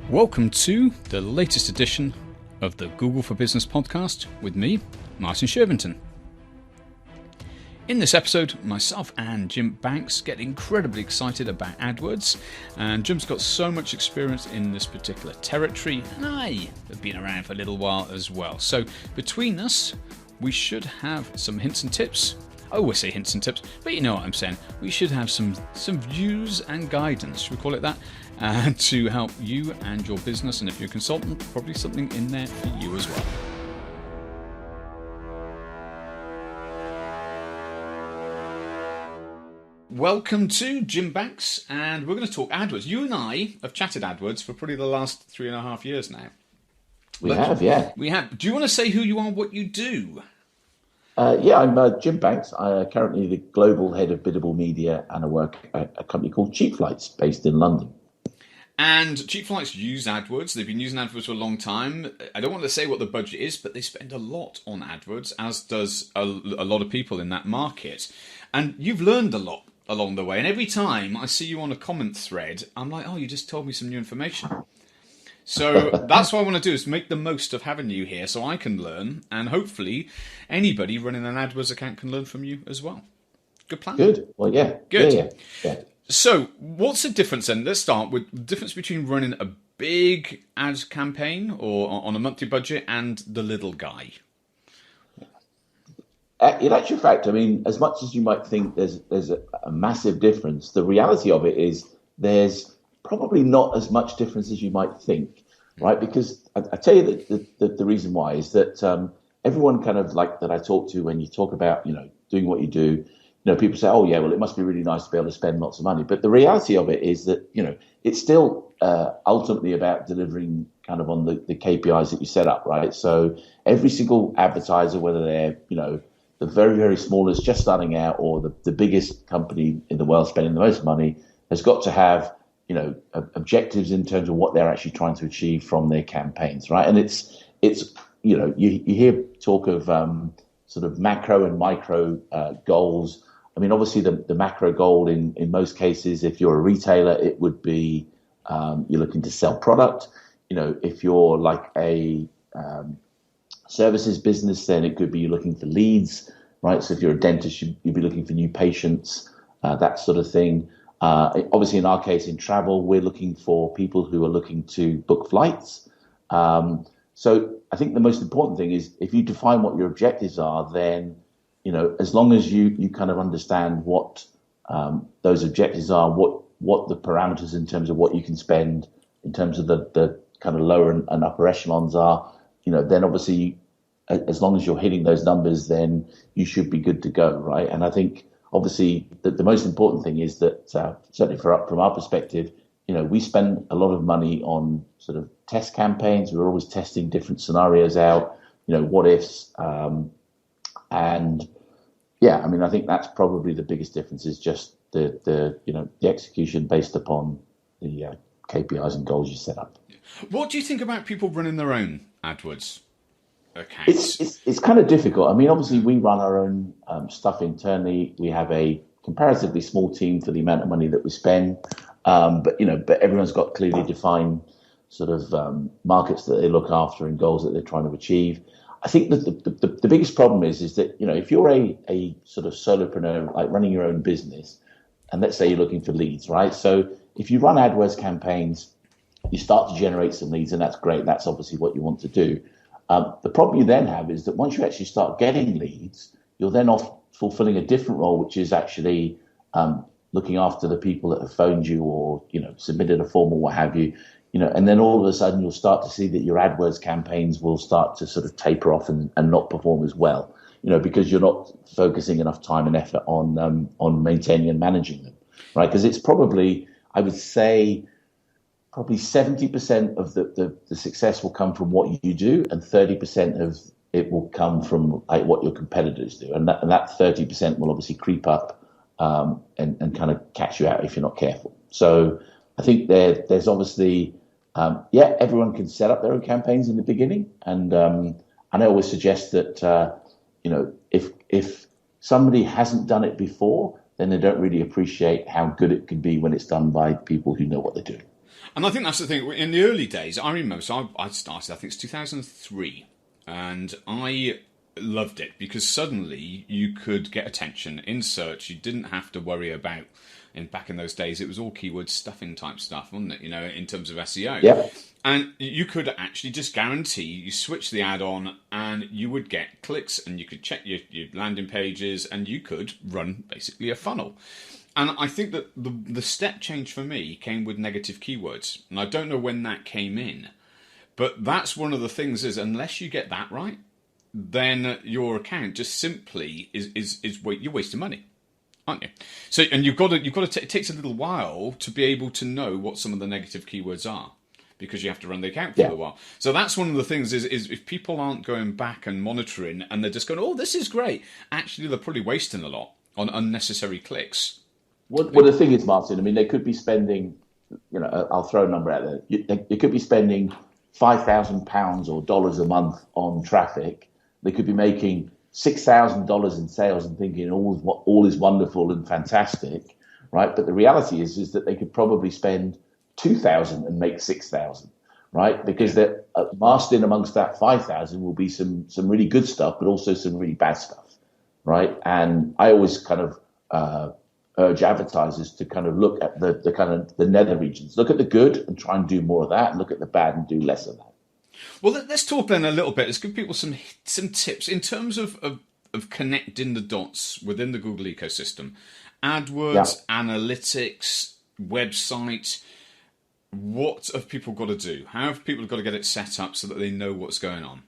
Welcome to the latest edition of the Google for Business podcast with me, Martin Shervington. In this episode, myself and Jim Banks get incredibly excited about AdWords, and Jim's got so much experience in this particular territory, and I have been around for a little while as well. So between us, we should have some hints and tips. I always say hints and tips, but you know what I'm saying. We should have some views and guidance, should we call it that, to help you and your business, and if you're a consultant, probably something in there for you as well. Welcome to Jim Banks, and we're going to talk AdWords. You and I have chatted AdWords for probably the last 3.5 years now. We have. Do you want to say who you are, what you do? I'm Jim Banks. I'm currently the global head of biddable media, and I work at a company called Cheap Flights based in London. And Cheap Flights use AdWords. They've been using AdWords for a long time. I don't want to say what the budget is, but they spend a lot on AdWords, as does a lot of people in that market. And you've learned a lot along the way. And every time I see you on a comment thread, I'm like, oh, you just told me some new information. So that's what I want to do, is make the most of having you here so I can learn, and hopefully anybody running an AdWords account can learn from you as well. Good plan. Good. Well, yeah. Good. Yeah. So what's the difference then? Let's start with the difference between running a big ad campaign or on a monthly budget and the little guy. In actual fact, I mean, as much as you might think there's a massive difference, the reality of it is there's probably not as much difference as you might think, right? Because I tell you that the reason why is that everyone kind of like that I talk to, when you talk about, doing what you do, people say, oh yeah, well, it must be really nice to be able to spend lots of money. But the reality of it is that, it's still ultimately about delivering kind of on the KPIs that you set up, right? So every single advertiser, whether they're, the very, very smallest just starting out or the biggest company in the world spending the most money, has got to have objectives in terms of what they're actually trying to achieve from their campaigns, right? And it's you hear talk of sort of macro and micro goals. I mean, obviously the macro goal in most cases, if you're a retailer, it would be you're looking to sell product. If you're like a services business, then it could be you're looking for leads, right? So if you're a dentist, you'd be looking for new patients, that sort of thing. Obviously, in our case, in travel, we're looking for people who are looking to book flights. So I think the most important thing is if you define what your objectives are, then, as long as you kind of understand what those objectives are, what the parameters in terms of what you can spend, in terms of the kind of lower and upper echelons are, then obviously, as long as you're hitting those numbers, then you should be good to go, right? And I think, obviously, the most important thing is that certainly from our perspective, we spend a lot of money on sort of test campaigns. We're always testing different scenarios out, what ifs. And yeah, I mean, I think that's probably the biggest difference, is just the execution based upon the KPIs and goals you set up. What do you think about people running their own AdWords accounts? It's kind of difficult. I mean, obviously, we run our own stuff internally. We have a comparatively small team for the amount of money that we spend. But everyone's got clearly defined sort of markets that they look after and goals that they're trying to achieve. I think that the biggest problem is that, if you're a sort of solopreneur, like running your own business, and let's say you're looking for leads, right? So if you run AdWords campaigns, you start to generate some leads, and that's great. That's obviously what you want to do. The problem you then have is that once you actually start getting leads, you're then off fulfilling a different role, which is actually looking after the people that have phoned you or, submitted a form or what have you, and then all of a sudden you'll start to see that your AdWords campaigns will start to sort of taper off and not perform as well, because you're not focusing enough time and effort on maintaining and managing them, right? Because it's probably, I would say, probably 70% of the success will come from what you do, and 30% of it will come from like what your competitors do, and that 30% will obviously creep up and kind of catch you out if you're not careful. So I think there's obviously everyone can set up their own campaigns in the beginning, and I always suggest that if somebody hasn't done it before, then they don't really appreciate how good it can be when it's done by people who know what they're doing. And I think that's the thing. In the early days, I remember, so I started, I think it's 2003, and I loved it because suddenly you could get attention in search. You didn't have to worry about, back in those days, it was all keyword stuffing type stuff, wasn't it? In terms of SEO. Yeah. And you could actually just guarantee, you switch the ad on and you would get clicks, and you could check your landing pages, and you could run basically a funnel. And I think that the step change for me came with negative keywords. And I don't know when that came in, but that's one of the things is, unless you get that right, then your account just simply is you're wasting money, aren't you? So, and you've got to it takes a little while to be able to know what some of the negative keywords are, because you have to run the account for a little while. So that's one of the things is if people aren't going back and monitoring and they're just going, oh, this is great, actually they're probably wasting a lot on unnecessary clicks. Well, the thing is, Martin, I mean, they could be spending, I'll throw a number out there. They could be spending £5,000 or dollars a month on traffic. They could be making $6,000 in sales and thinking all is wonderful and fantastic, right? But the reality is that they could probably spend 2,000 and make 6,000, right? Because they're masked in amongst that 5,000 will be some really good stuff, but also some really bad stuff, right? And I always kind of urge advertisers to kind of look at the kind of the nether regions, look at the good and try and do more of that, and look at the bad and do less of that. Well, let's talk then a little bit. Let's give people some tips in terms of connecting the dots within the Google ecosystem. AdWords, analytics, website. What have people got to do? How have people got to get it set up so that they know what's going on?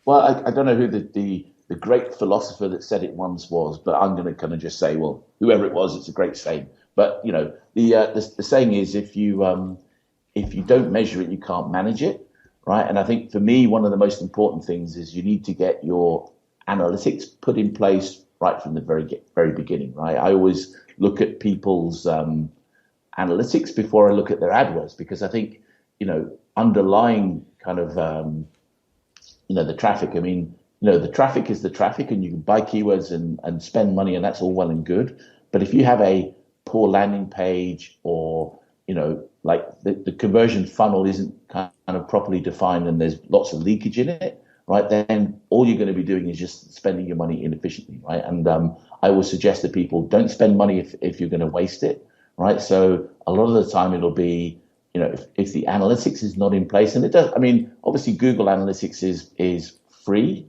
Well, I don't know who the great philosopher that said it once was, but I'm going to kind of just say, well, whoever it was, it's a great saying. But the saying is, if you don't measure it, you can't manage it. Right. And I think for me, one of the most important things is you need to get your analytics put in place right from the very beginning. Right. I always look at people's analytics before I look at their AdWords, because I think, underlying kind of, the traffic. I mean, the traffic is the traffic, and you can buy keywords and spend money, and that's all well and good. But if you have a poor landing page, or like the conversion funnel isn't kind of properly defined and there's lots of leakage in it, right, then all you're going to be doing is just spending your money inefficiently, right? And I would suggest that people don't spend money if you're going to waste it, right? So a lot of the time it'll be, if the analytics is not in place, and it does, I mean, obviously Google Analytics is free.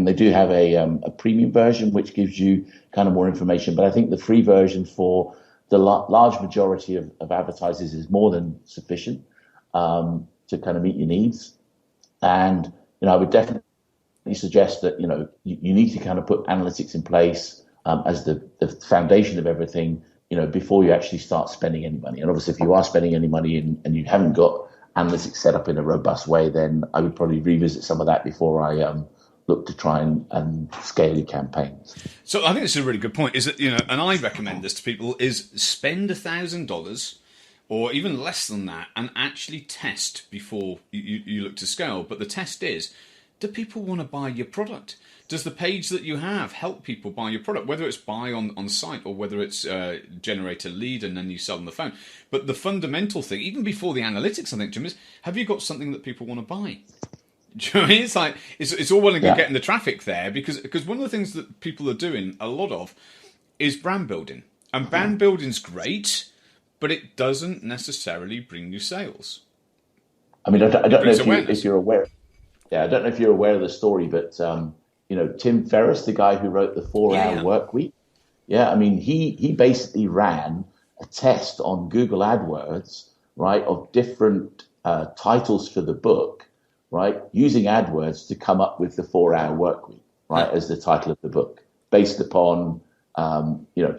They do have a premium version which gives you kind of more information, but I think the free version for the large majority of advertisers is more than sufficient to kind of meet your needs. And I would definitely suggest that you need to kind of put analytics in place as the foundation of everything, before you actually start spending any money. And obviously, if you are spending any money and you haven't got analytics set up in a robust way, then I would probably revisit some of that before I look to try and scale your campaigns. So I think this is a really good point, is that, and I recommend this to people, is spend $1,000 or even less than that and actually test before you look to scale. But the test is, do people want to buy your product? Does the page that you have help people buy your product, whether it's buy on site or whether it's generate a lead and then you sell on the phone? But the fundamental thing, even before the analytics, I think, Jim, is, have you got something that people want to buy? Do you know what I mean? It's like it's all well and good getting the traffic there, because one of the things that people are doing a lot of is brand building, and brand building's great, but it doesn't necessarily bring you sales. I mean, I don't know if you're aware. Yeah, I don't know if you're aware of the story, but Tim Ferriss, the guy who wrote the 4-Hour Work Week. Yeah, I mean, he basically ran a test on Google AdWords, right, of different titles for the book, right, using AdWords to come up with the 4-Hour Work Week, right, as the title of the book, based upon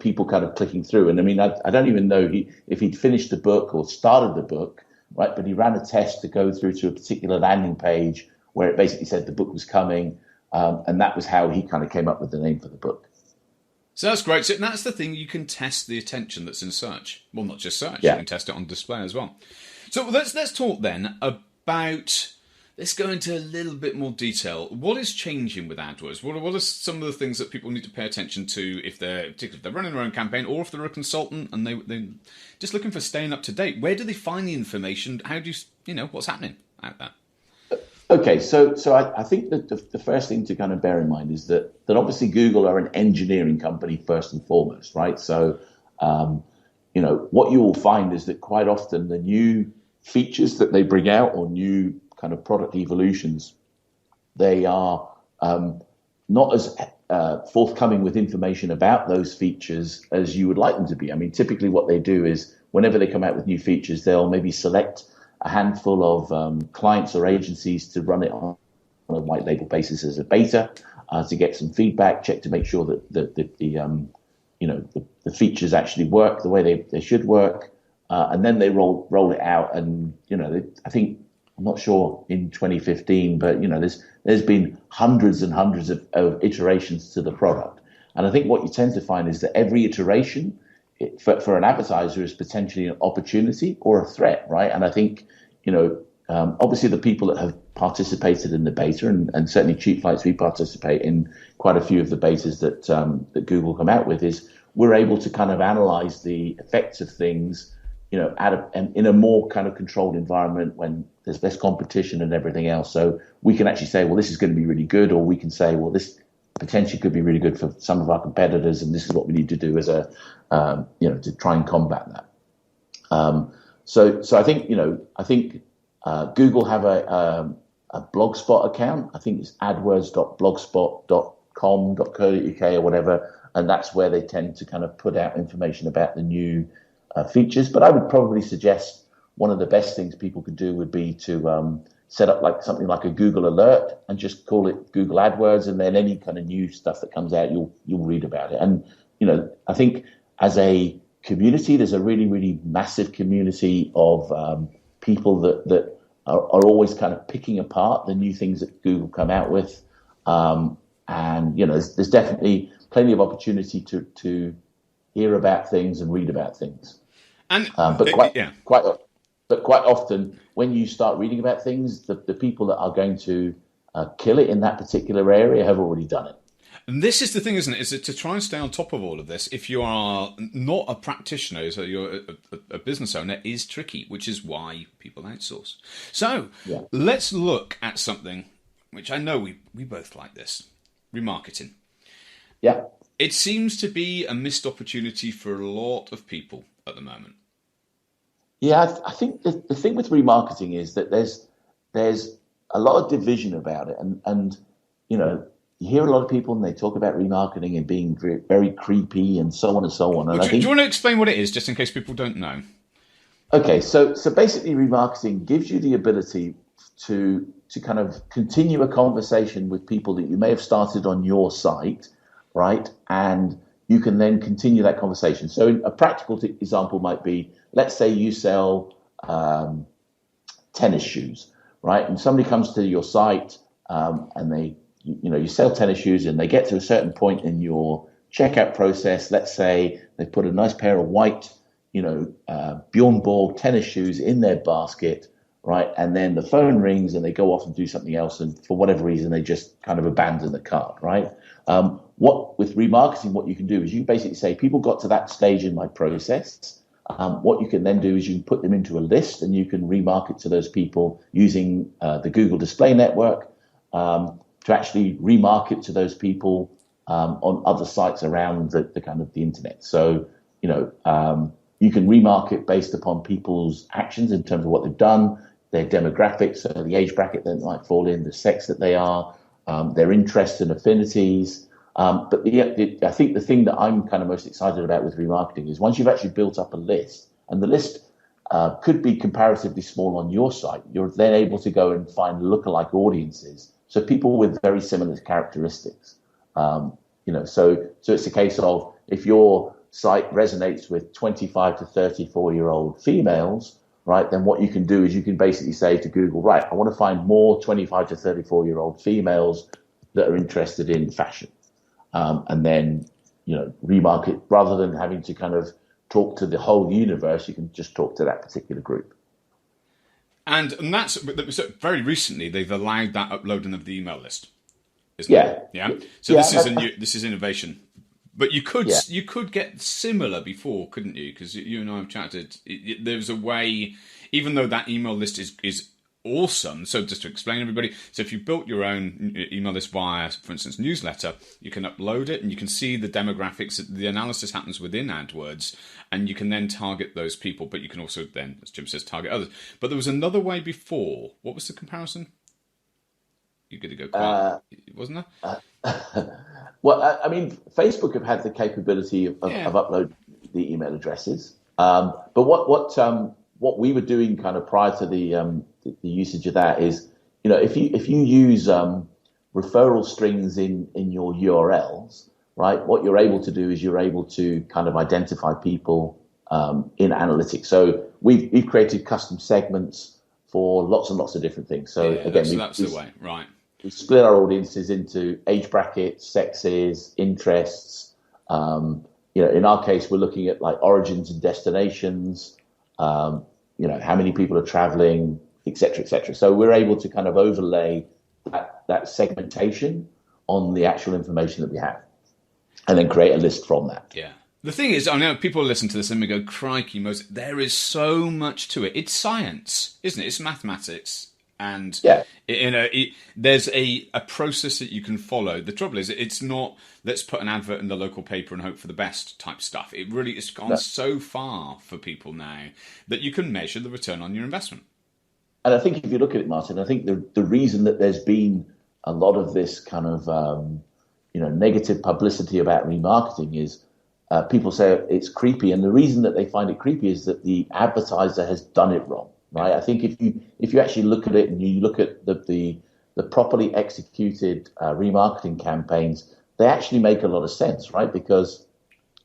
people kind of clicking through. And I mean, I don't even know if he'd finished the book or started the book, right, but he ran a test to go through to a particular landing page where it basically said the book was coming, and that was how he kind of came up with the name for the book. So that's great. So that's the thing, you can test the attention that's in search. Well, not just search, you can test it on display as well. So let's talk then about Let's go into a little bit more detail. What is changing with AdWords? What are some of the things that people need to pay attention to particularly if they're running their own campaign, or if they're a consultant and they're just looking for staying up to date? Where do they find the information? How do what's happening out there? Okay, so I think that the first thing to kind of bear in mind is that obviously Google are an engineering company first and foremost, right? So, what you will find is that quite often the new features that they bring out, or new kind of product evolutions, they are not as forthcoming with information about those features as you would like them to be. I mean, typically what they do is whenever they come out with new features, they'll maybe select a handful of clients or agencies to run it on a white label basis as a beta, to get some feedback, check to make sure that the features actually work the way they should work, and then they roll it out. And I think, I'm not sure in 2015, but there's been hundreds and hundreds of iterations to the product, and I think what you tend to find is that every iteration for an advertiser is potentially an opportunity or a threat, right? And I think, obviously the people that have participated in the beta, and certainly Cheap Flights, we participate in quite a few of the betas that Google come out with, is we're able to kind of analyze the effects of things, in a more kind of controlled environment when there's less competition and everything else. So we can actually say, well, this is going to be really good, or we can say, well, this potentially could be really good for some of our competitors, and this is what we need to do as to try and combat that. So I think Google have a Blogspot account. I think it's adwords.blogspot.com.co.uk or whatever, and that's where they tend to kind of put out information about the new features. But I would probably suggest one of the best things people could do would be to set up something like a Google alert and just call it Google AdWords, and then any kind of new stuff that comes out, you'll read about it. And I think as a community, there's a really, really massive community of people that are always kind of picking apart the new things that Google come out with, and there's definitely plenty of opportunity to hear about things and read about things. And But quite often, when you start reading about things, the people that are going to kill it in that particular area have already done it. And this is the thing, isn't it? Is that to try and stay on top of all of this, if you are not a practitioner, so you're a business owner, is tricky, which is why people outsource. So Let's look at something which I know we both like this: remarketing. Yeah. It seems to be a missed opportunity for a lot of people at the moment. Yeah, I think the thing with remarketing is that there's a lot of division about it, and you hear a lot of people and they talk about remarketing and being very creepy and so on and so on. And do you want to explain what it is, just in case people don't know? Okay, so basically remarketing gives you the ability to kind of continue a conversation with people that you may have started on your site, right? And you can then continue that conversation. So a practical example might be, let's say you sell tennis shoes, right? And somebody comes to your site and you sell tennis shoes, and they get to a certain point in your checkout process. Let's say they put a nice pair of white, Bjorn Borg tennis shoes in their basket, right? And then the phone rings and they go off and do something else, and for whatever reason they just kind of abandon the cart, right? With remarketing, what you can do is you basically say, people got to that stage in my process. What you can then do is you can put them into a list, and you can remarket to those people using the Google Display Network, to actually remarket to those people on other sites around the kind of the internet. So, you can remarket based upon people's actions in terms of what they've done, their demographics, so the age bracket that might fall in, the sex that they are, their interests and affinities. But I think the thing that I'm kind of most excited about with remarketing is once you've actually built up a list, and the list could be comparatively small on your site, you're then able to go and find lookalike audiences. So people with very similar characteristics, so it's a case of, if your site resonates with 25 to 34-year-old females, right, then what you can do is you can basically say to Google, right, I want to find more 25 to 34-year-old females that are interested in fashion, and then remarket, rather than having to kind of talk to the whole universe. You can just talk to that particular group. And that's so very recently they've allowed that uploading of the email list, isn't it? Yeah. So this is innovation. But you could get similar before, couldn't you? Because you and I have chatted. There's a way, even though that email list is awesome. So just to explain everybody, so if you built your own email list via, for instance, newsletter, you can upload it and you can see the demographics. The analysis happens within AdWords, and you can then target those people. But you can also then, as Jim says, target others. But there was another way before. What was the comparison? You're going to go quiet, wasn't there? Well, I mean, Facebook have had the capability of uploading the email addresses. But what we were doing kind of prior to the usage of that is, if you use referral strings in your URLs, right? What you're able to do is you're able to kind of identify people in analytics. So we've created custom segments for lots and lots of different things. So again, that's the way, right? We split our audiences into age brackets, sexes, interests. In our case, we're looking at like origins and destinations. How many people are traveling, et cetera, et cetera. So we're able to kind of overlay that segmentation on the actual information that we have, and then create a list from that. Yeah. The thing is, I know people listen to this and we go, "Crikey, Moses!" There is so much to it. It's science, isn't it? It's mathematics. And there's a process that you can follow. The trouble is, it's not let's put an advert in the local paper and hope for the best type stuff. It really has gone so far for people now that you can measure the return on your investment. And I think if you look at it, Martin, I think the reason that there's been a lot of this kind of negative publicity about remarketing is people say it's creepy, and the reason that they find it creepy is that the advertiser has done it wrong. Right. I think if you actually look at it and you look at the properly executed remarketing campaigns, they actually make a lot of sense, right? Because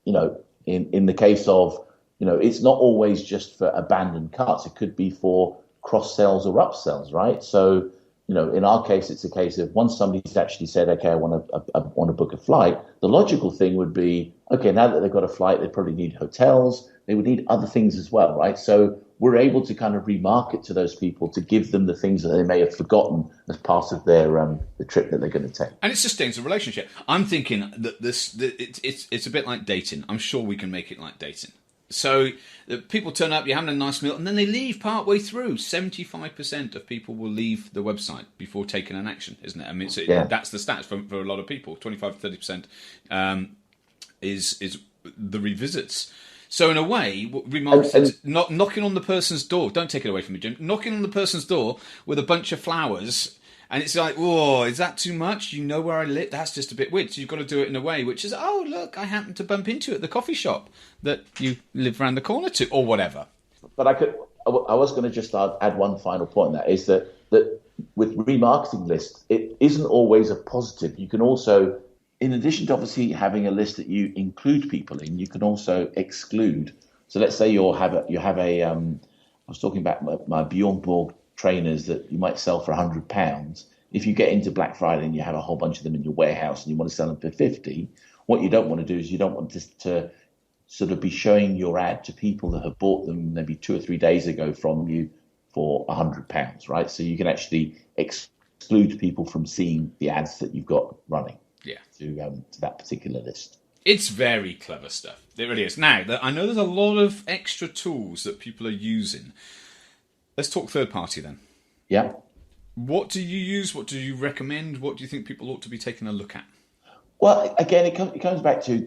in the case of it's not always just for abandoned carts. It could be for cross sells or upsells, right? So in our case, it's a case of once somebody's actually said, okay, I want to book a flight. The logical thing would be, okay, now that they've got a flight, they probably need hotels. They would need other things as well, right? So we're able to kind of remarket to those people to give them the things that they may have forgotten as part of their the trip that they're going to take. And it sustains a relationship. I'm thinking that it's a bit like dating. I'm sure we can make it like dating. So people turn up, you're having a nice meal, and then they leave partway through. 75% of people will leave the website before taking an action, isn't it? I mean, that's the stats for a lot of people. 25 to 30% is the revisits. So in a way, remarketing, not knocking on the person's door. Don't take it away from me, Jim. Knocking on the person's door with a bunch of flowers, and it's like, whoa, is that too much? You know where I live? That's just a bit weird. So you've got to do it in a way which is, oh, look, I happened to bump into at the coffee shop that you live around the corner to, or whatever. But I was going to just add one final point. That is that with remarketing lists, it isn't always a positive. You can also, in addition to obviously having a list that you include people in, you can also exclude. So let's say you have a I was talking about my Bjorn Borg trainers that you might sell for £100. If you get into Black Friday and you have a whole bunch of them in your warehouse and you want to sell them for 50, what you don't want to do is you don't want to sort of be showing your ad to people that have bought them maybe 2 or 3 days ago from you for £100, right? So you can actually exclude people from seeing the ads that you've got running. Yeah, to that particular list. It's very clever stuff. It really is. Now, I know there's a lot of extra tools that people are using. Let's talk third party then. Yeah. What do you use? What do you recommend? What do you think people ought to be taking a look at? Well, again, it comes back to,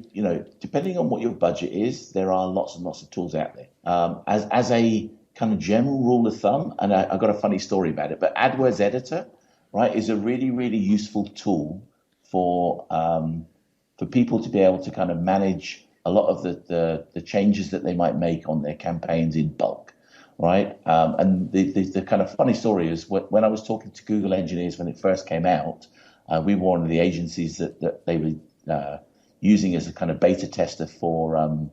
depending on what your budget is, there are lots and lots of tools out there. As a kind of general rule of thumb, and I've got a funny story about it, but AdWords Editor, right, is a really, really useful tool for people to be able to kind of manage a lot of the changes that they might make on their campaigns in bulk, right? And the kind of funny story is when I was talking to Google engineers when it first came out, we were one of the agencies that they were using as a kind of beta tester for,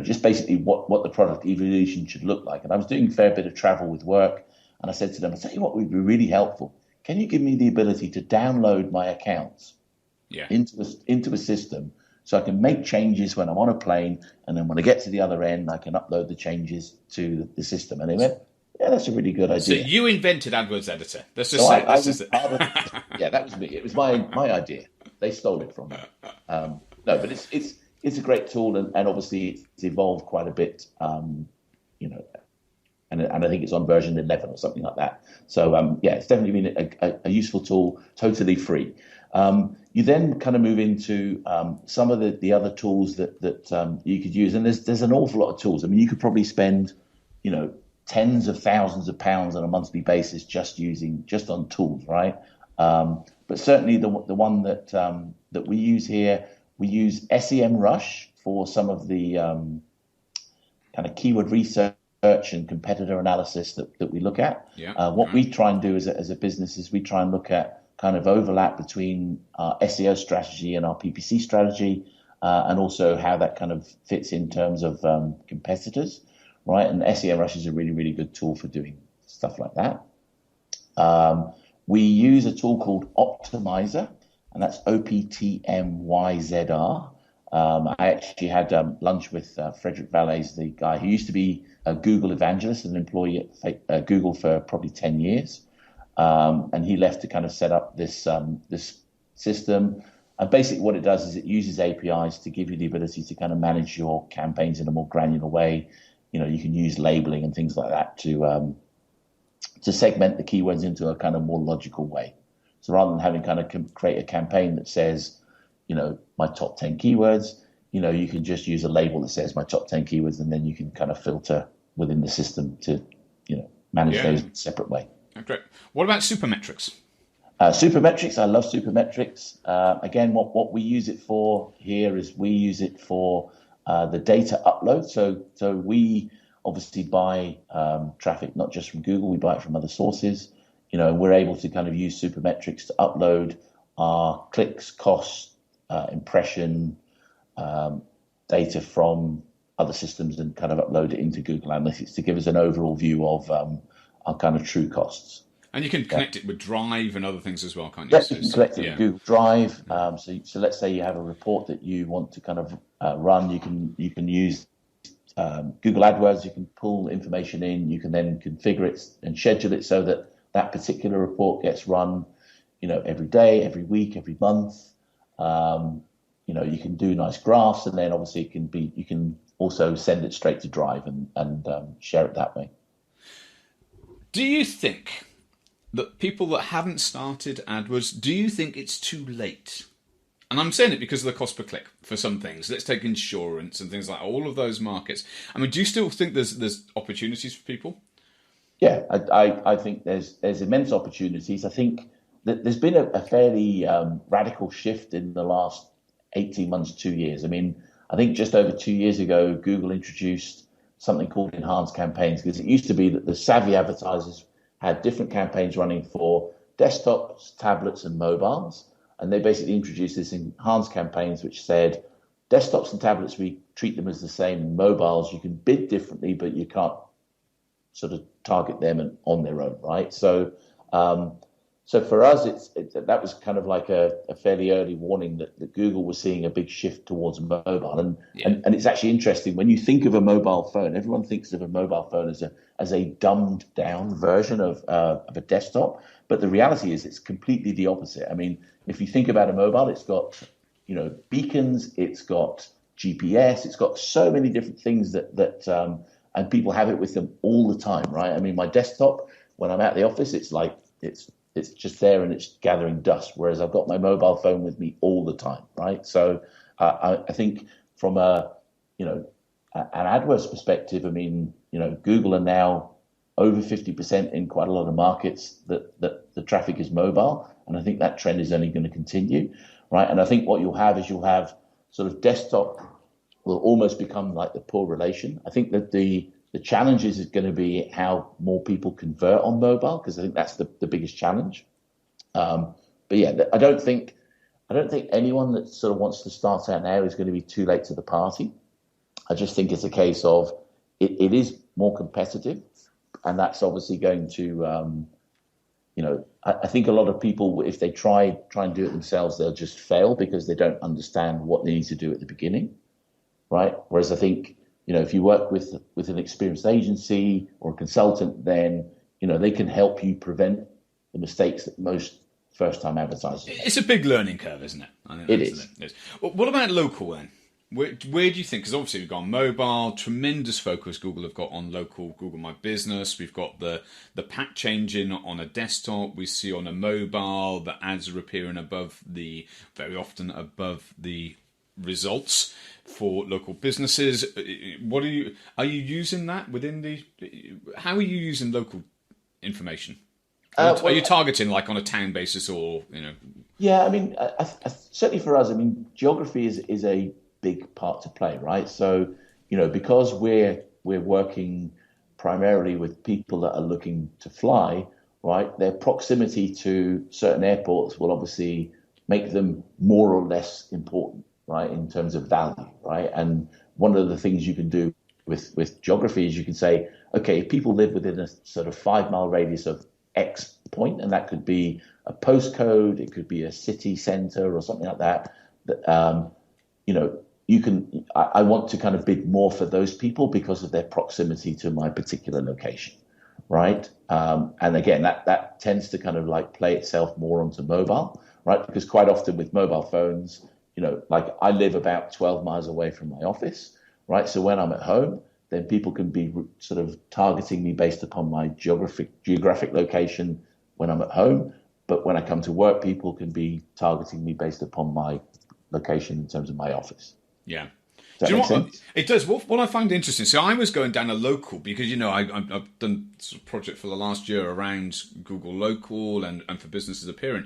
just basically what the product evolution should look like. And I was doing a fair bit of travel with work, and I said to them, I'll tell you what would be really helpful. Can you give me the ability to download my accounts into a system so I can make changes when I'm on a plane, and then when I get to the other end, I can upload the changes to the system? And they went, Yeah, that's a really good So idea. you invented AdWords Editor. Let's just So say. I was part of, yeah, that was me. It was my idea. They stole it from me. No, but it's a great tool, and obviously it's evolved quite a bit. You know, and I think it's on version 11 or something like that. So yeah, it's definitely been a useful tool, totally free. You then kind of move into some of the other tools that you could use, and there's an awful lot of tools. I mean, you could probably spend, tens of thousands of pounds on a monthly basis just on tools, right? But certainly the one that we use here, we use SEM Rush for some of the kind of keyword research and competitor analysis that we look at. Yeah. What we try and do as a business is we try and look at kind of overlap between our SEO strategy and our PPC strategy, and also how that kind of fits in terms of competitors, right? And SEM Rush is a really, really good tool for doing stuff like that. We use a tool called Optimizer, and that's OPTMYZR. I actually had lunch with Frederick Valles, the guy who used to be a Google evangelist, an employee at Google for probably 10 years. And he left to kind of set up this system. And basically what it does is it uses APIs to give you the ability to kind of manage your campaigns in a more granular way. You can use labeling and things like that to segment the keywords into a kind of more logical way. So rather than having kind of create a campaign that says, my top 10 keywords, you can just use a label that says my top 10 keywords, and then you can kind of filter within the system to, manage those in a separate way. Great. What about Supermetrics? Supermetrics, I love Supermetrics. Again, what we use it for here is we use it for the data upload. So we obviously buy traffic not just from Google, we buy it from other sources. We're able to kind of use Supermetrics to upload our clicks, costs, impression data from other systems and kind of upload it into Google Analytics to give us an overall view of our kind of true costs. And you can connect it with Drive and other things as well, can't you? Yes, you can connect it with Google Drive. So let's say you have a report that you want to kind of run. You can use Google AdWords. You can pull information in. You can then configure it and schedule it so that particular report gets run, every day, every week, every month. You can do nice graphs, and then obviously you can also send it straight to Drive and share it that way. Do you think that people that haven't started AdWords, do you think it's too late? And I'm saying it because of the cost per click for some things. Let's take insurance and things like all of those markets. I mean, do you still think there's opportunities for people? Yeah, I think there's immense opportunities. I think that there's been a fairly radical shift in the last 18 months, 2 years. I mean, I think just over 2 years ago, Google introduced something called enhanced campaigns, because it used to be that the savvy advertisers had different campaigns running for desktops, tablets, and mobiles. And they basically introduced this enhanced campaigns, which said desktops and tablets, we treat them as the same. And mobiles, you can bid differently, but you can't sort of target them on their own, right? So for us, that was kind of like a fairly early warning that Google was seeing a big shift towards mobile. And it's actually interesting, when you think of a mobile phone, everyone thinks of a mobile phone as a dumbed down version of a desktop. But the reality is it's completely the opposite. I mean, if you think about a mobile, it's got, beacons, it's got GPS, it's got so many different things that and people have it with them all the time, right? I mean, my desktop, when I'm at the office, it's like, it's just there and it's gathering dust, whereas I've got my mobile phone with me all the time, right? So I think from an AdWords perspective, I mean, Google are now over 50% in quite a lot of markets that the traffic is mobile, and I think that trend is only going to continue, right? And I think what you'll have sort of desktop will almost become like the poor relation. I think that the challenge is going to be how more people convert on mobile, because I think that's the biggest challenge. But yeah, I don't think anyone that sort of wants to start out now is going to be too late to the party. I just think it's a case of it is more competitive, and that's obviously going to, I think a lot of people, if they try and do it themselves, they'll just fail because they don't understand what they need to do at the beginning, right? Whereas I think if you work with an experienced agency or a consultant, then they can help you prevent the mistakes that most first-time advertisers make. It's a big learning curve, isn't it? I think It is. Well, what about local then? Where do you think? Because obviously we've got mobile, tremendous focus Google have got on local, Google My Business. We've got the pack changing on a desktop. We see on a mobile the ads are appearing very often above the results for local businesses. What are you using that within how are you using local information? Are you targeting like on a town basis or? Yeah, I mean, certainly for us, I mean, geography is a big part to play, right? So, because we're working primarily with people that are looking to fly, right? Their proximity to certain airports will obviously make them more or less important, right, in terms of value, right? And one of the things you can do with geography is you can say, okay, if people live within a sort of 5-mile radius of X point, and that could be a postcode, it could be a city center or something like that, you can. I want to kind of bid more for those people because of their proximity to my particular location, right? And again, that tends to kind of like play itself more onto mobile, right? Because quite often with mobile phones, like I live about 12 miles away from my office, right? So when I'm at home, then people can be sort of targeting me based upon my geographic location when I'm at home. But when I come to work, people can be targeting me based upon my location in terms of my office. Yeah. Does that make sense? It does. What I find interesting, so I was going down a local because, I've done a project for the last year around Google Local and for businesses appearing.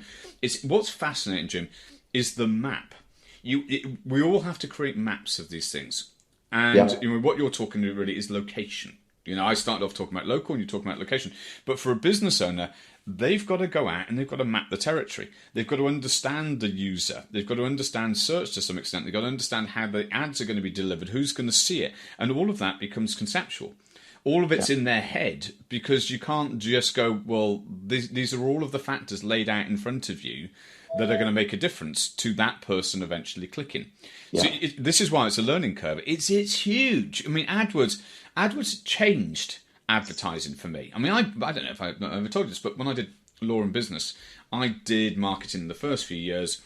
What's fascinating, Jim, is the map. We all have to create maps of these things. And what you're talking to really is location. I started off talking about local and you're talking about location. But for a business owner, they've got to go out and they've got to map the territory. They've got to understand the user. They've got to understand search to some extent. They've got to understand how the ads are going to be delivered, who's going to see it. And all of that becomes conceptual. All of it's in their head because you can't just go, well, these are all of the factors laid out in front of you that are going to make a difference to that person eventually clicking. Yeah. So this is why it's a learning curve. It's huge. I mean, AdWords changed advertising for me. I mean, I don't know if I've ever told you this, but when I did law and business, I did marketing in the first few years,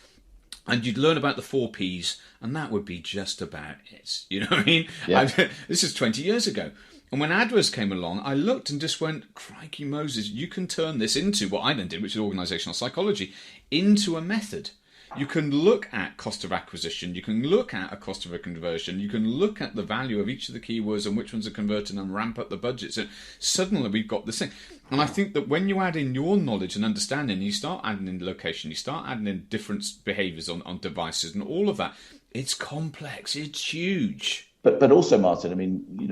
and you'd learn about the 4 Ps, and that would be just about it. You know what I mean? Yeah. This is 20 years ago. And when AdWords came along, I looked and just went, crikey Moses, you can turn this into what I then did, which is organisational psychology, into a method. You can look at cost of acquisition, you can look at a cost of a conversion, you can look at the value of each of the keywords and which ones are converting and ramp up the budgets. And suddenly we've got this thing. And I think that when you add in your knowledge and understanding, you start adding in location, you start adding in different behaviours on devices and all of that, it's complex, it's huge. But also, Martin, I mean,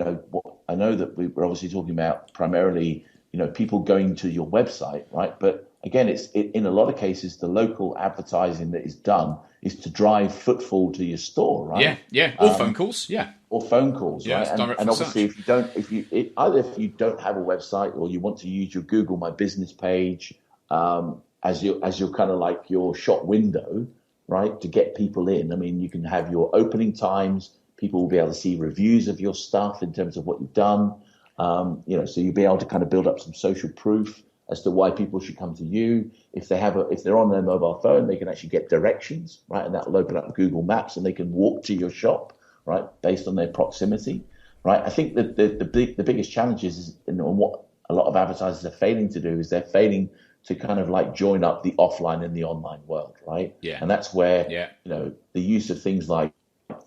I know that we're obviously talking about primarily, people going to your website, right? But again, in a lot of cases, the local advertising that is done is to drive footfall to your store, right? Yeah. Or phone calls, yeah. Or phone calls, yeah, right? And obviously, if you don't have a website or you want to use your Google My Business page as your kind of like your shop window, right, to get people in. I mean, you can have your opening times. People will be able to see reviews of your stuff in terms of what you've done. So you'll be able to kind of build up some social proof as to why people should come to you. If they're on their mobile phone, they can actually get directions, right? And that'll open up Google Maps and they can walk to your shop, right? Based on their proximity, right? I think that the biggest challenge is, what a lot of advertisers are failing to do is they're failing to kind of like join up the offline and the online world, right? Yeah. And that's where, the use of things like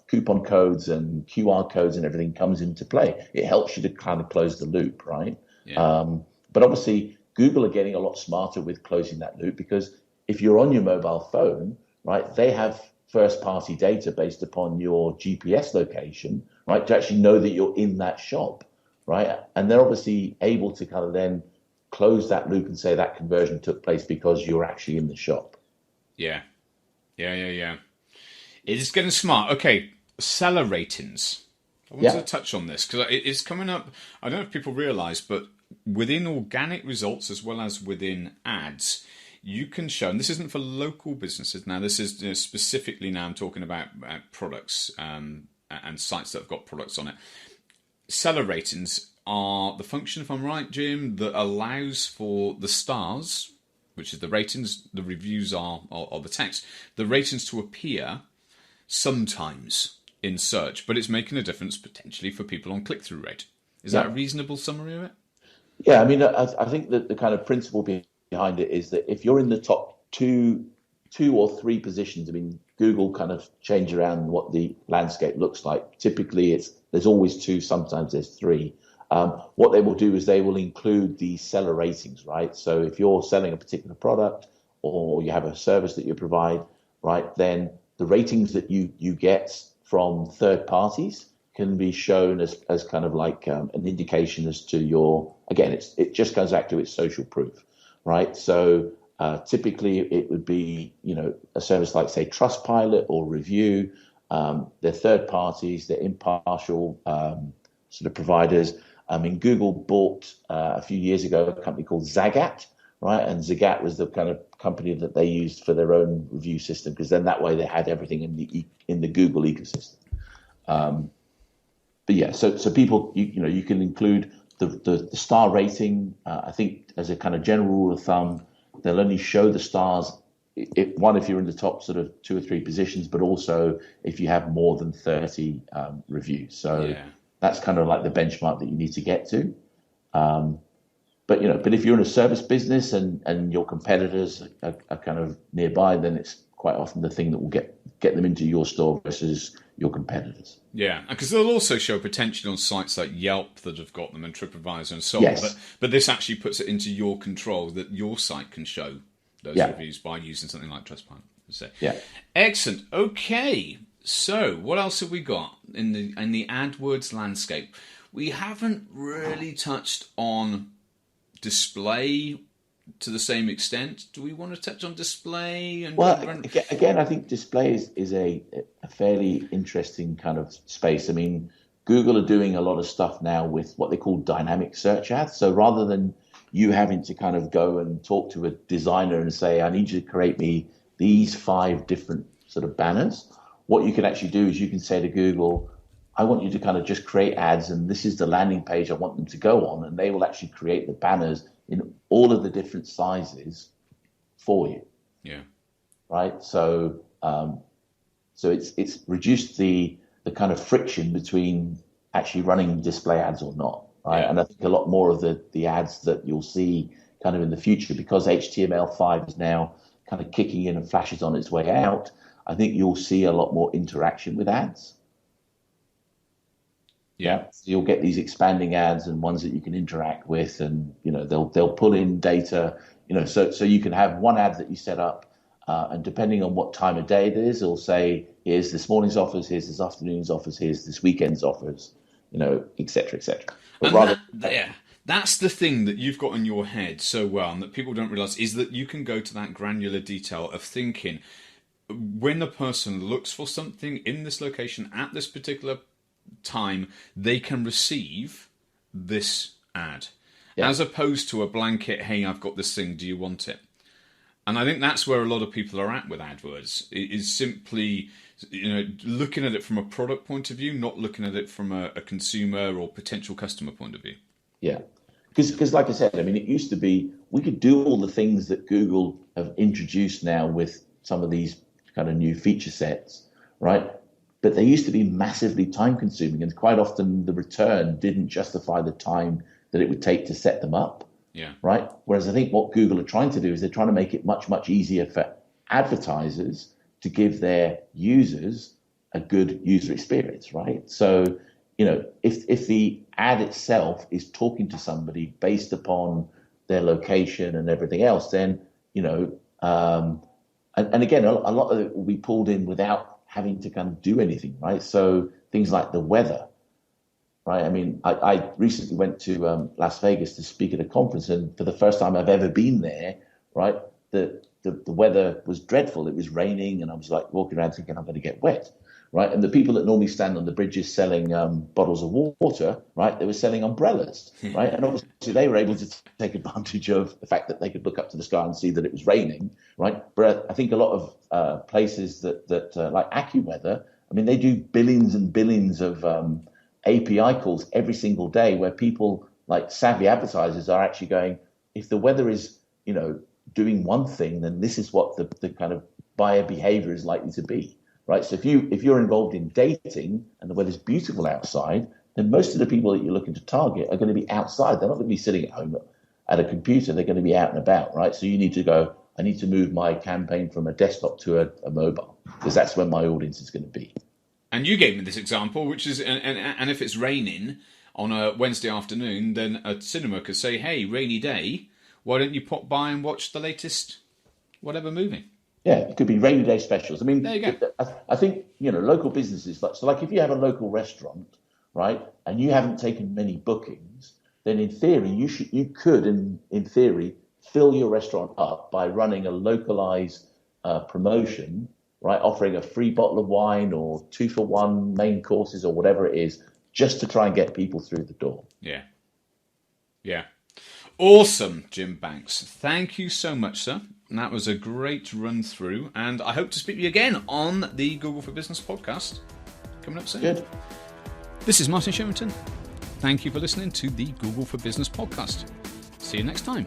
coupon codes and QR codes and everything comes into play. It helps you to kind of close the loop, right? Yeah. But obviously, Google are getting a lot smarter with closing that loop because if you're on your mobile phone, right, they have first-party data based upon your GPS location, right, to actually know that you're in that shop, right? And they're obviously able to kind of then close that loop and say that conversion took place because you're actually in the shop. Yeah. It's getting smart. Okay, seller ratings. I want to touch on this because it's coming up. I don't know if people realise, but within organic results as well as within ads, you can show, and this isn't for local businesses now, this is specifically now I'm talking about products and sites that have got products on it. seller ratings are the function, if I'm right, Jim, that allows for the stars, which is the ratings, the reviews are the text, the ratings to appear sometimes in search, but it's making a difference potentially for people on click-through rate. Is that a reasonable summary of it? Yeah, I mean, I think that the kind of principle behind it is that if you're in the top two or three positions, I mean, Google kind of change around what the landscape looks like. Typically, there's always two, sometimes there's three. What they will do is they will include the seller ratings, right? So if you're selling a particular product or you have a service that you provide, right, then the ratings that you get from third parties can be shown as kind of like an indication as to again, it just goes back to its social proof, right? So typically it would be, a service like, say, Trustpilot or Review. They're third parties, they're impartial sort of providers. I mean, Google bought a few years ago a company called Zagat, right? And Zagat was the kind of company that they used for their own review system, because then that way they had everything in the Google ecosystem. But yeah, so people, you can include the star rating. I think as a kind of general rule of thumb, they'll only show the stars if you're in the top sort of two or three positions, but also if you have more than 30 reviews. So that's kind of like the benchmark that you need to get to. But if you're in a service business and your competitors are kind of nearby, then it's quite often the thing that will get them into your store versus your competitors. Yeah, because they'll also show potentially on sites like Yelp that have got them and TripAdvisor and so on. But this actually puts it into your control that your site can show those reviews by using something like Trustpilot. So, excellent. Okay, so what else have we got in the AdWords landscape? We haven't really touched on display to the same extent. Do we want to touch on display? Again, I think display is a fairly interesting kind of space. I mean, Google are doing a lot of stuff now with what they call dynamic search ads. So rather than you having to kind of go and talk to a designer and say, I need you to create me these 5 different sort of banners, what you can actually do is you can say to Google, I want you to kind of just create ads, and this is the landing page I want them to go on, and they will actually create the banners in all of the different sizes for you. Yeah. Right. So it's reduced the kind of friction between actually running display ads or not. Right. Yeah. And I think a lot more of the ads that you'll see kind of in the future, because HTML5 is now kind of kicking in and flashes on its way out, I think you'll see a lot more interaction with ads. Yeah, so you'll get these expanding ads and ones that you can interact with, and they'll pull in data. So you can have one ad that you set up, and depending on what time of day it is, it'll say, here's this morning's offers, here's this afternoon's offers, here's this weekend's offers, et cetera, et cetera. That's the thing that you've got in your head so well, and that people don't realise, is that you can go to that granular detail of thinking, when a person looks for something in this location at this particular time, they can receive this ad, as opposed to a blanket, hey, I've got this thing, do you want it? And I think that's where a lot of people are at with AdWords, is simply looking at it from a product point of view, not looking at it from a consumer or potential customer point of view. Yeah, because like I said, I mean, it used to be we could do all the things that Google have introduced now with some of these kind of new feature sets, right? But they used to be massively time consuming, and quite often the return didn't justify the time that it would take to set them up. Yeah. Right. Whereas I think what Google are trying to do is they're trying to make it much, much easier for advertisers to give their users a good user experience. Right. So, if the ad itself is talking to somebody based upon their location and everything else, then, and again, a lot of it will be pulled in without having to kind of do anything, right? So things like the weather, right? I mean, I recently went to Las Vegas to speak at a conference, and for the first time I've ever been there, right, the weather was dreadful. It was raining, and I was like walking around thinking I'm going to get wet, right? And the people that normally stand on the bridges selling bottles of water, right, they were selling umbrellas, right? And obviously they were able to take advantage of the fact that they could look up to the sky and see that it was raining, right? But I think a lot of places that like AccuWeather, I mean, they do billions and billions of API calls every single day where people like savvy advertisers are actually going, if the weather is, doing one thing, then this is what the kind of buyer behavior is likely to be, right? So if you're involved in dating and the weather's beautiful outside, then most of the people that you're looking to target are going to be outside. They're not going to be sitting at home at a computer. They're going to be out and about, right? So you need to go, I need to move my campaign from a desktop to a mobile, because that's where my audience is going to be. And you gave me this example, which is, and if it's raining on a Wednesday afternoon, then a cinema could say, hey, rainy day, why don't you pop by and watch the latest whatever movie? Yeah, it could be rainy day specials. I mean, there you go. I think, local businesses, like if you have a local restaurant, right, and you haven't taken many bookings, then in theory, you could, in theory, fill your restaurant up by running a localized promotion, right, offering a free bottle of wine or 2-for-1 main courses or whatever it is, just to try and get people through the door. Yeah. Yeah. Awesome, Jim Banks. Thank you so much, sir. That was a great run through, and I hope to speak to you again on the Google for Business podcast coming up soon. Good. This is Martin Sherrington. Thank you for listening to the Google for Business podcast. See you next time.